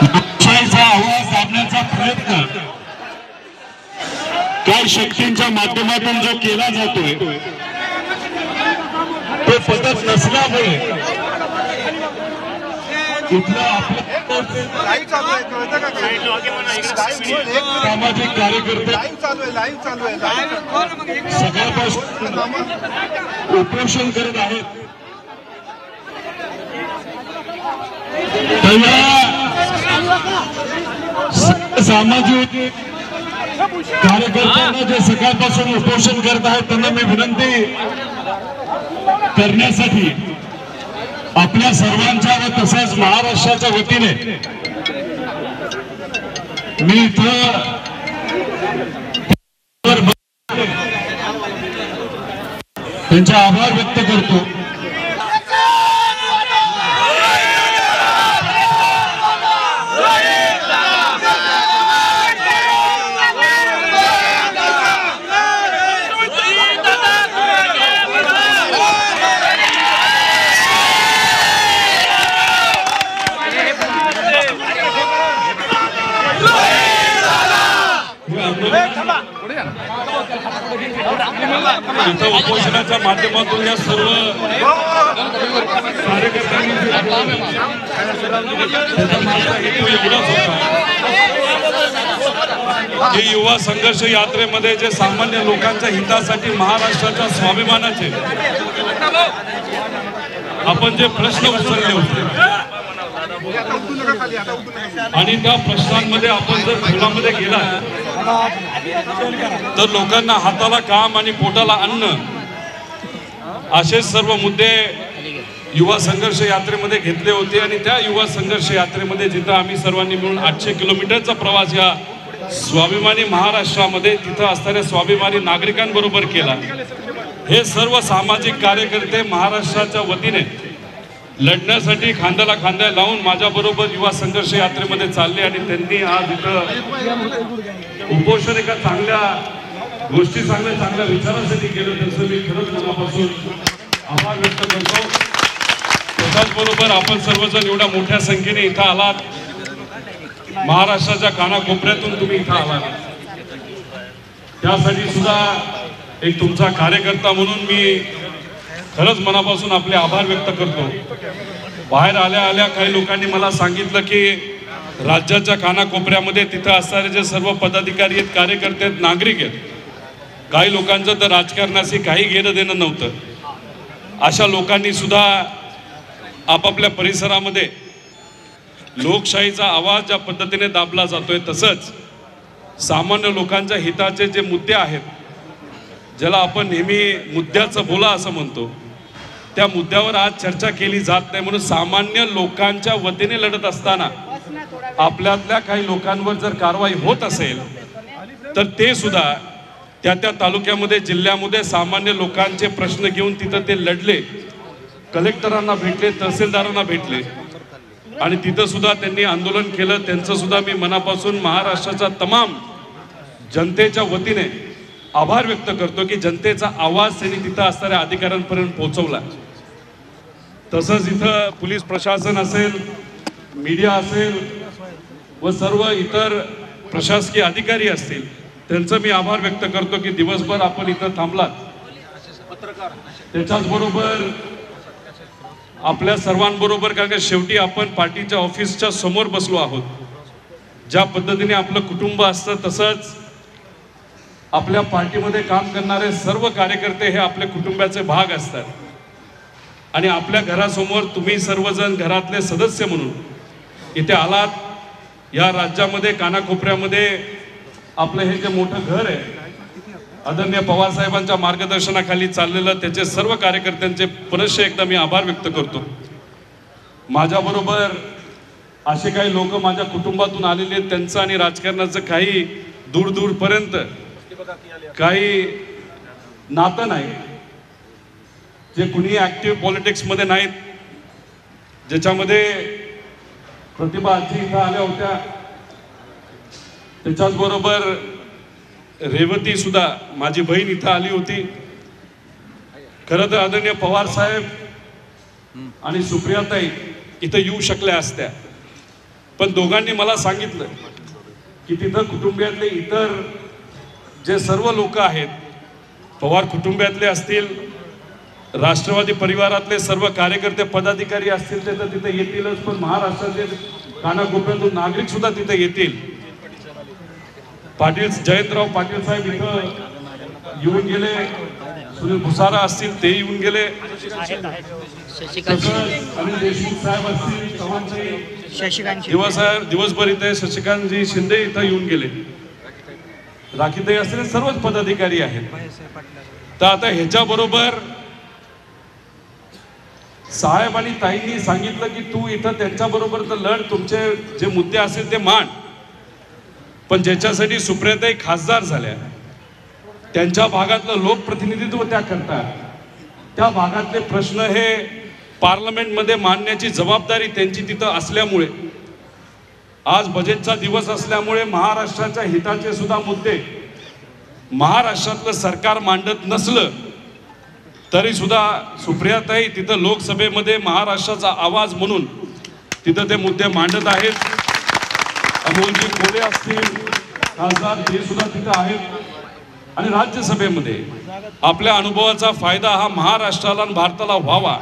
लोकशाहीचा आवाज दाबण्याचा प्रयत्न काही शक्तींच्या माध्यमातून जो केला जातोय तो पद्धत नसल्यामुळे सामाजिक कार्यकर्ते सगळ्यापासून उपोषण करत आहेत। सामाजिक कार्यकर्त्यांना जे सकाळपासून उपोषण करत आहेत त्यांना मी विनंती करण्यासाठी आपल्या सर्वांच्या व तसेच महाराष्ट्राच्या वतीने मी इथं त्यांचे आभार व्यक्त करतो। उपोषणाच्या माध्यमातून या सर्व कार्यकर्त्यांनी की युवा संघर्ष यात्रेमध्ये जे सामान्य लोकांच्या हितासाठी महाराष्ट्राच्या स्वाभिमानाचे आपण जे प्रश्न उचलले होते आणि त्या प्रश्नांमध्ये आपण जर खोलामध्ये गेला तर लोकांना हाताला काम आणि पोटाला अन्न असे सर्व मुद्दे युवा संघर्ष यात्रेमध्ये घेतले होते। आणि त्या युवा संघर्ष यात्रेमध्ये जिथं आम्ही सर्वांनी मिळून 800 किलोमीटरचा प्रवास या स्वाभिमानी महाराष्ट्रामध्ये तिथं असणाऱ्या स्वाभिमानी नागरिकांबरोबर केला। हे सर्व सामाजिक कार्यकर्ते महाराष्ट्राच्या वतीने लढण्यासाठी खांद्याला खांदा लावून माझ्याबरोबर युवा संघर्ष यात्रेमध्ये चालले आणि त्यांनी आज इथं उपोषण एका चांगल्या गोष्टी चांगल्या विचारासाठी केलं त्यांचं मी खरंच मनापासून आभार व्यक्त करतो। त्याचबरोबर आपण सर्वजण एवढ्या मोठ्या संख्येने इथं आलात, महाराष्ट्राच्या कानाकोपऱ्यातून तुम्ही इथं आलात, त्यासाठी सुद्धा एक तुमचा कार्यकर्ता म्हणून मी खरंच मनापासून आपले आभार व्यक्त करतो। बाहेर आल्या आल्या काही लोकांनी मला सांगितलं की राज्याच्या कानाकोपऱ्यामध्ये तिथं असणारे जे सर्व पदाधिकारी आहेत, कार्यकर्ते आहेत, नागरिक आहेत, काही लोकांचं तर राजकारणाशी काही घेणं देणं नव्हतं। अशा लोकांनी सुद्धा आपापल्या परिसरामध्ये लोकशाहीचा आवाज ज्या पद्धतीने दाबला जातोय तसंच सामान्य लोकांच्या हिताचे जे मुद्दे आहेत, ज्याला आपण नेहमी मुद्द्याचं बोला असं म्हणतो, त्या मुद्द्यावर आज चर्चा केली जात नाही। म्हणून सामान्य लोकांच्या वतीने लढत असताना आपल्यातल्या काही लोकांवर जर कारवाई होत असेल तर ते सुद्धा त्या तालुक्यामध्ये जिल्ह्यामध्ये सामान्य लोकांचे प्रश्न घेऊन तिथं ते लढले, कलेक्टरांना भेटले, तहसीलदारांना भेटले आणि तिथं सुद्धा त्यांनी आंदोलन केलं। त्यांचं सुद्धा मी मनापासून महाराष्ट्राच्या तमाम जनतेच्या वतीने आभार व्यक्त करतो की जनतेचा आवाज त्यांनी तिथं असणाऱ्या अधिकाऱ्यांपर्यंत पोहोचवला। तसंच इथं पोलीस प्रशासन असेल, मीडिया असेल व सर्व इतर प्रशासकीय अधिकारी असतील त्यांचं मी आभार व्यक्त करतो की दिवसभर आपण इथं थांबलात। त्याच्याच बरोबर आपल्या सर्वांबरोबर, कारण शेवटी आपण पार्टीच्या ऑफिसच्या समोर बसलो आहोत, ज्या पद्धतीने आपलं कुटुंब असतं तसंच आपल्या पार्टीमध्ये काम करणारे सर्व कार्यकर्ते हे आपल्या कुटुंबाचे भाग असतात आणि आपल्या घरासमोर तुम्ही सर्वजण घरातले सदस्य म्हणून इथे आलात। या राज्यामध्ये कानाकोपऱ्यामध्ये आपलं हे जे मोठं घर आहे, आदरणीय पवार साहेबांच्या मार्गदर्शनाखाली चाललेलं, त्याचे सर्व कार्यकर्त्यांचे पुनश्च एकदा मी आभार व्यक्त करतो। माझ्याबरोबर असे काही लोक माझ्या कुटुंबातून आलेले आहेत, त्यांचं आणि राजकारणाचं काही दूरपर्यंत काही नातं नाही, जे कुणी ऍक्टिव्ह पॉलिटिक्स मध्ये नाहीत, ज्याच्यामध्ये प्रतिभा आजी इथं आल्या होत्या, त्याच्याच बरोबर रेवती सुद्धा माझी बहीण इथं आली होती। खरं तर आदरणीय पवार साहेब आणि सुप्रियाताई इथं येऊ शकल्या असत्या, पण दोघांनी मला सांगितलं की तिथं कुटुंबियातले इतर जे सर्व लोक आहेत, पवार कुटुंबियातले असतील, राष्ट्रवादी परिवारातले सर्व कार्यकर्ते पदाधिकारी असतील ते तर तिथे येतीलच, पण महाराष्ट्राचे कानाकोपऱ्यातून नागरिक सुद्धा तिथे येतील. पाटील जयंतराव पाटील साहेब इथं येऊन गेले, सुनील भुसारा असतील ते येऊन गेले, अनिल देशमुख साहेब असतील, दिवसभर इथे शशिकांतजी शिंदे इथं येऊन गेले, राखीताई असतील, सर्वच पदाधिकारी आहेत. तर आता ह्याच्याबरोबर साहेब आणि ताईंनी सांगितलं की तू इथं त्यांच्याबरोबर तर लढ, तुमचे जे मुद्दे असतील ते मांड, पण ज्याच्यासाठी सुप्रियाताई खासदार झाल्या, त्यांच्या भागातलं लोकप्रतिनिधित्व त्या करतात, त्या भागातले प्रश्न हे पार्लमेंटमध्ये मांडण्याची जबाबदारी त्यांची तिथं असल्यामुळे, आज बजेटचा दिवस असल्यामुळे महाराष्ट्राच्या हिताचे सुद्धा मुद्दे महाराष्ट्रातलं सरकार मांडत नसलं तरी सुद्धा सुप्रियाताई तिथं लोकसभेमध्ये महाराष्ट्राचा आवाज म्हणून तिथं ते मुद्दे मांडत आहेत. अमोलजी कोले असतील खासदार, ते सुद्धा तिथं आहेत. आणि राज्यसभेमध्ये आपल्या अनुभवाचा फायदा हा महाराष्ट्राला आणि भारताला व्हावा,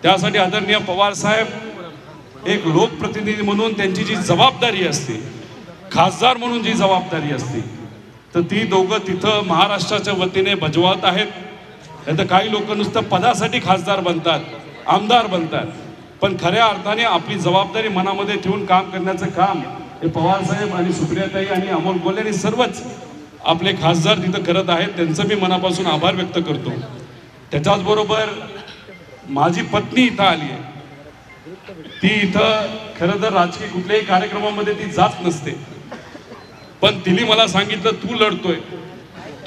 त्यासाठी आदरणीय पवार साहेब एक लोकप्रतिनिधी म्हणून त्यांची जी जबाबदारी असते, खासदार म्हणून जी जबाबदारी असते, तर ती दोघं तिथं महाराष्ट्राच्या वतीने बजावत आहेत. नाही तर काही लोक नुसतं पदासाठी खासदार बनतात, आमदार बनतात, पण खऱ्या अर्थाने आपली जबाबदारी मनामध्ये ठेवून काम करण्याचं काम हे पवार साहेब आणि सुप्रियाताई आणि अमोल कोल्हे आणि सर्वच आपले खासदार तिथं करत आहेत. त्यांचं मी मनापासून आभार व्यक्त करतो. त्याच्याचबरोबर माझी पत्नी इथं आली आहे. ती इथं खरं तर राजकीय कुठल्याही कार्यक्रमामध्ये ती जात नसते, पण तिने मला सांगितलं तू लढतोय,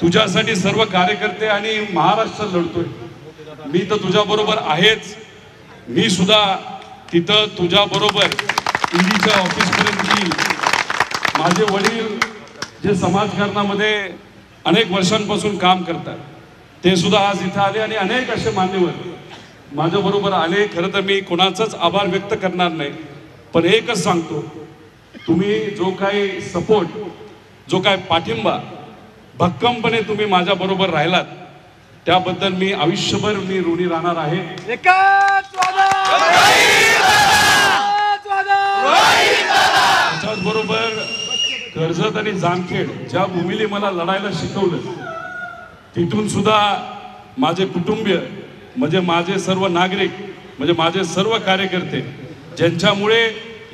तुझ्यासाठी सर्व कार्यकर्ते आणि महाराष्ट्र लढतोय, मी तर तुझ्या बरोबर आहेच, मी सुद्धा तिथं तुझ्या बरोबर ईडीच्या ऑफिसपर्यंत येईल. माझे वडील जे समाजकारणामध्ये अनेक वर्षांपासून काम करतात ते सुद्धा आज इथं आले आणि अनेक असे मान्यवर माझ्या बरोबर आले. खरं तर मी कोणाचाच आभार व्यक्त करणार नाही, पण एकच सांगतो, तुम्ही जो काही सपोर्ट, जो काय पाठिंबा भक्कमपणे तुम्ही माझ्या बरोबर राहिलात, त्याबद्दल मी आयुष्यभर मी ऋणी राहणार आहे. त्याचबरोबर कर्जत आणि जामखेड ज्या भूमीने मला लढायला शिकवलं, तिथून सुद्धा माझे कुटुंबीय म्हणजे माझे सर्व नागरिक म्हणजे माझे सर्व कार्यकर्ते ज्यांच्यामुळे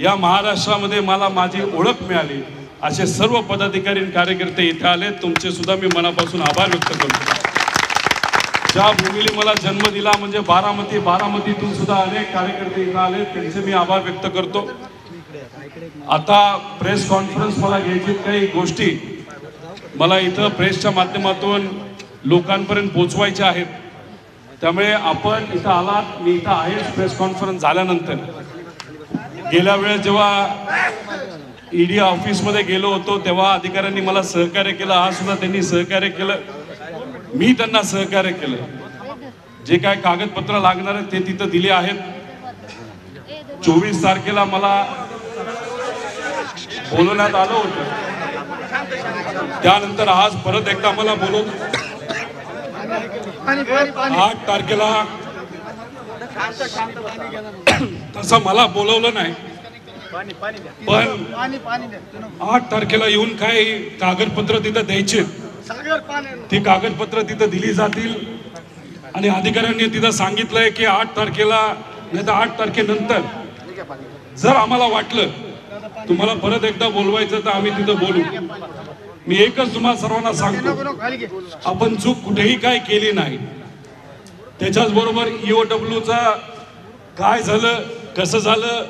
या महाराष्ट्रामध्ये मला माझी ओळख मिळाली, असे सर्व पदाधिकारी आणि कार्यकर्ते इथे आले. तुमचे सुद्धा मी मनापासून आभार व्यक्त करतो. ज्या भूमीने मला जन्म दिला म्हणजे बारामतीतून सुद्धा अनेक कार्यकर्ते इथे आले, त्यांचे मी आभार व्यक्त करतो. आता प्रेस कॉन्फरन्स मला घ्यायची, काही गोष्टी मला इथं प्रेसच्या माध्यमातून लोकांपर्यंत पोहोचवायच्या आहेत, त्यामुळे आपण इथं आलात, मी इथं आहेच. प्रेस कॉन्फरन्स झाल्यानंतर गेल्या वेळेस जेव्हा ईडी ऑफिसमध्ये गेलो होतो तेव्हा अधिकाऱ्यांनी मला सहकार्य केलं, आज सुद्धा त्यांनी सहकार्य केलं, मी त्यांना सहकार्य केलं. जे काय कागदपत्र लागणार आहेत ते तिथं दिले आहेत. 24 तारखेला मला बोलवण्यात आलं होतं, त्यानंतर आज परत एकदा मला बोलवलं. 8 तारखेला तसं मला बोलवलं नाही, पण 8 तारखेला येऊन काही कागदपत्र तिथं द्यायचे, ती कागदपत्र तिथं दिली जातील. आणि अधिकाऱ्यांनी तिथं सांगितलंय की 8 तारखेला नाही तर 8 तारखेनंतर जर आम्हाला वाटलं तुम्हाला परत एकदा बोलवायचं तर आम्ही तिथं बोलू. मी एकच तुम्हाला सर्वांना सांगतो, आपण चूक कुठेही काय केली नाही. त्याच्याच बरोबर EOWचा काय झालं, कसं झालं,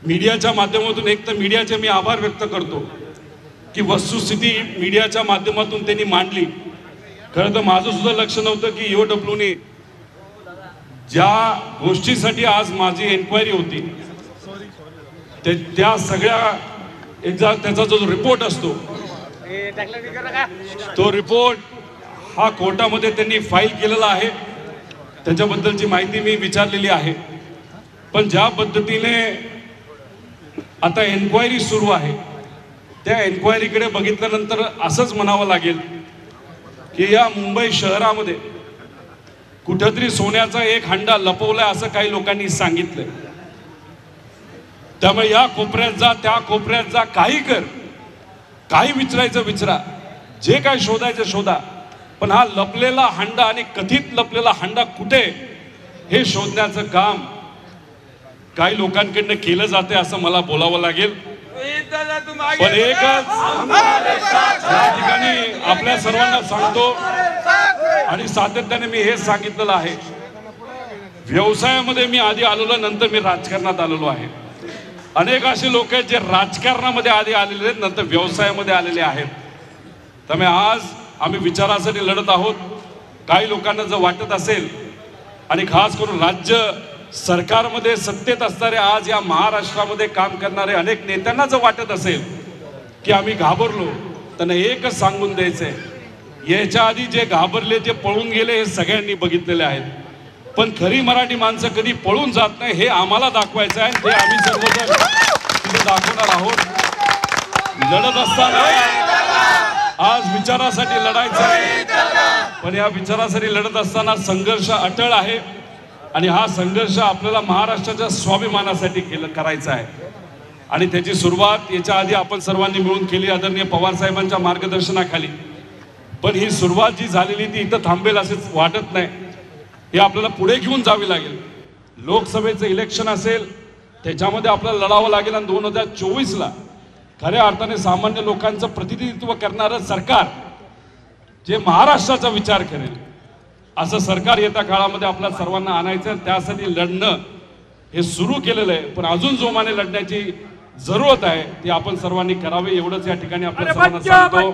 मीडियाच्या माध्यमातून एक तर मीडियाचे मी आभार व्यक्त करतो की वस्तुस्थिती मीडियाच्या माध्यमातून त्यांनी मांडली. खरं तर माझं सुद्धा लक्ष नव्हतं की EOWने ज्या गोष्टीसाठी आज माझी एन्क्वायरी होती त्या सगळ्या त्याचा जो रिपोर्ट असतो तो रिपोर्ट हा कोर्टामध्ये त्यांनी फाईल केलेला आहे, त्याच्याबद्दलची माहिती मी विचारलेली आहे. पण ज्या पद्धतीने आता एन्क्वायरी सुरू आहे. त्या एन्क्वायरीकडे बघितल्यानंतर असंच म्हणावं लागेल की या मुंबई शहरामध्ये कुठेतरी सोन्याचा एक हंडा लपवलाय असं काही लोकांनी सांगितलंय. त्यामुळे या कोपऱ्यात जा, त्या कोपऱ्यात जा, काही कर, काही विचारायचं विचारा, जे काय शोधायचं शोधा, पण हा लपलेला हंडा आणि कथित लपलेला हंडा कुठे हे शोधण्याचं काम काही लोकांकडनं केलं जाते असं मला बोलावं लागेल. पण एकच या ठिकाणी आपल्या सर्वांना सांगतो आणि सातत्याने मी हेच सांगितलेलं आहे, व्यवसायामध्ये मी आधी आलेलो, नंतर मी राजकारणात आलेलो आहे. अनेक असे लोक आहेत जे राजकारणामध्ये आधी आलेले आहेत, नंतर व्यवसायामध्ये आलेले आहेत. त्यामुळे आज आम्ही विचारासाठी लढत आहोत. काही लोकांना जर वाटत असेल आणि खास करून राज्य सरकारमध्ये सत्तेत असणारे आज या महाराष्ट्रामध्ये काम करणारे अनेक नेत्यांना जर वाटत असेल की आम्ही घाबरलो, त्यांना एकच सांगून द्यायचंय, याच्या आधी जे घाबरले, जे पळून गेले हे सगळ्यांनी बघितलेले आहेत. पण खरी मराठी माणसं कधी पळून जात नाही हे आम्हाला दाखवायचं आहे. ते आम्ही सर्वजण तिथे दाखवणार आहोत. लढत असताना आज विचारासाठी लढायचं आहे, पण या विचारासाठी लढत असताना संघर्ष अटळ आहे आणि हा संघर्ष आपल्याला महाराष्ट्राच्या स्वाभिमानासाठी करायचा आहे. आणि त्याची सुरुवात याच्या आधी आपण सर्वांनी मिळून केली आदरणीय पवार साहेबांच्या मार्गदर्शनाखाली. पण ही सुरुवात जी झालेली ती इथं थांबेल असेच वाटत नाही. हे आपल्याला पुढे घेऊन जावी लागेल. लोकसभेचं इलेक्शन असेल त्याच्यामध्ये आपल्याला लढावं लागेल आणि 2024ला खऱ्या अर्थाने सामान्य लोकांचं प्रतिनिधित्व करणारं सरकार जे महाराष्ट्राचा विचार करेल असं सरकार येत्या काळामध्ये आपल्या सर्वांना आणायचं. त्यासाठी लढणं हे सुरू केलेलं आहे, पण अजून जोमाने लढण्याची जरूरत आहे. ते आपण सर्वांनी करावे एवढंच या ठिकाणी आपल्या सर्वांना सांगतो.